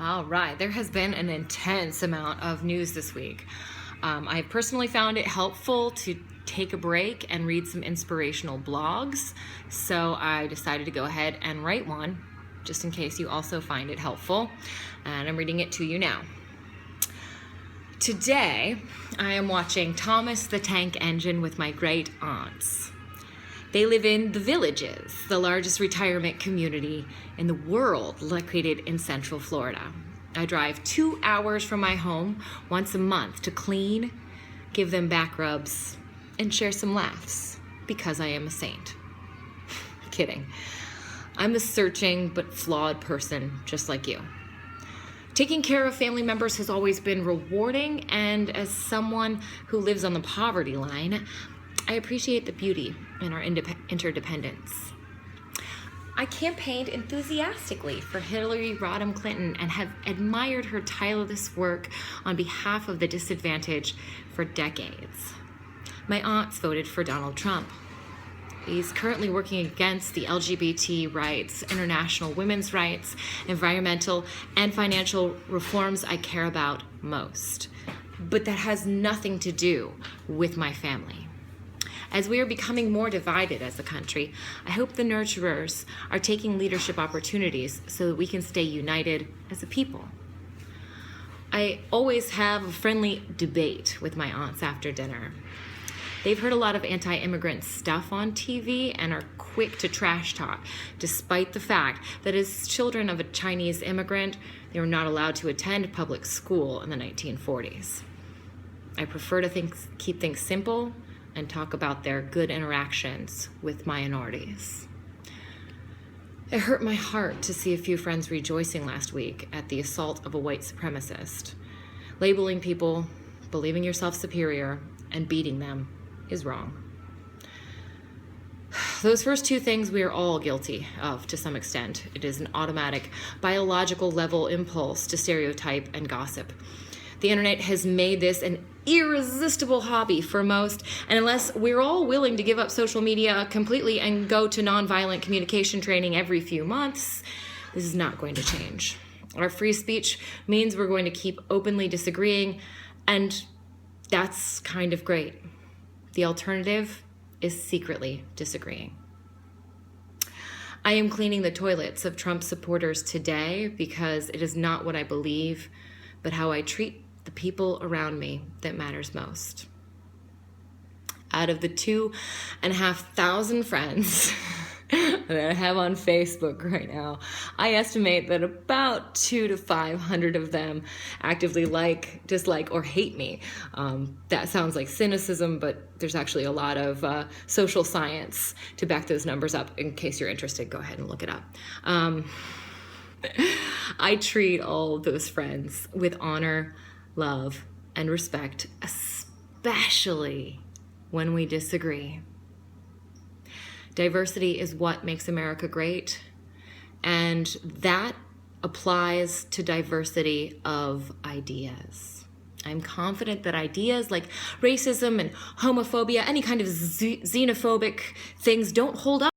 All right, there has been an intense amount of news this week. I personally found it helpful to take a break and read some inspirational blogs, so I decided to go ahead and write one, just in case you also find it helpful, and I'm reading it to you now. Today, I am watching Thomas the Tank Engine with my great aunts. They live in The Villages, the largest retirement community in the world, located in Central Florida. I drive 2 hours from my home once a month to clean, give them back rubs, and share some laughs, because I am a saint. Kidding. I'm a searching but flawed person, just like you. Taking care of family members has always been rewarding, and as someone who lives on the poverty line, I appreciate the beauty in our interdependence. I campaigned enthusiastically for Hillary Rodham Clinton and have admired her tireless work on behalf of the disadvantaged for decades. My aunts voted for Donald Trump. He's currently working against the LGBT rights, international women's rights, environmental and financial reforms I care about most. But that has nothing to do with my family. As we are becoming more divided as a country, I hope the nurturers are taking leadership opportunities so that we can stay united as a people. I always have a friendly debate with my aunts after dinner. They've heard a lot of anti-immigrant stuff on TV and are quick to trash talk, despite the fact that as children of a Chinese immigrant, they were not allowed to attend public school in the 1940s. I prefer to keep things simple and talk about their good interactions with minorities. It hurt my heart to see a few friends rejoicing last week at the assault of a white supremacist. Labeling people, believing yourself superior, and beating them is wrong. Those first two things we are all guilty of to some extent. It is an automatic, biological level impulse to stereotype and gossip. The internet has made this an irresistible hobby for most, and unless we're all willing to give up social media completely and go to nonviolent communication training every few months, this is not going to change. Our free speech means we're going to keep openly disagreeing, and that's kind of great. The alternative is secretly disagreeing. I am cleaning the toilets of Trump supporters today because it is not what I believe, but how I treat the people around me that matters most. Out of the 2,500 friends that I have on Facebook right now, I estimate that about 200 to 500 of them actively like, dislike, or hate me. That sounds like cynicism, but there's actually a lot of social science to back those numbers up. In case you're interested, go ahead and look it up. I treat all of those friends with honor, love, and respect, especially when we disagree. Diversity is what makes America great, and that applies to diversity of ideas. I'm confident that ideas like racism and homophobia, any kind of xenophobic things, don't hold up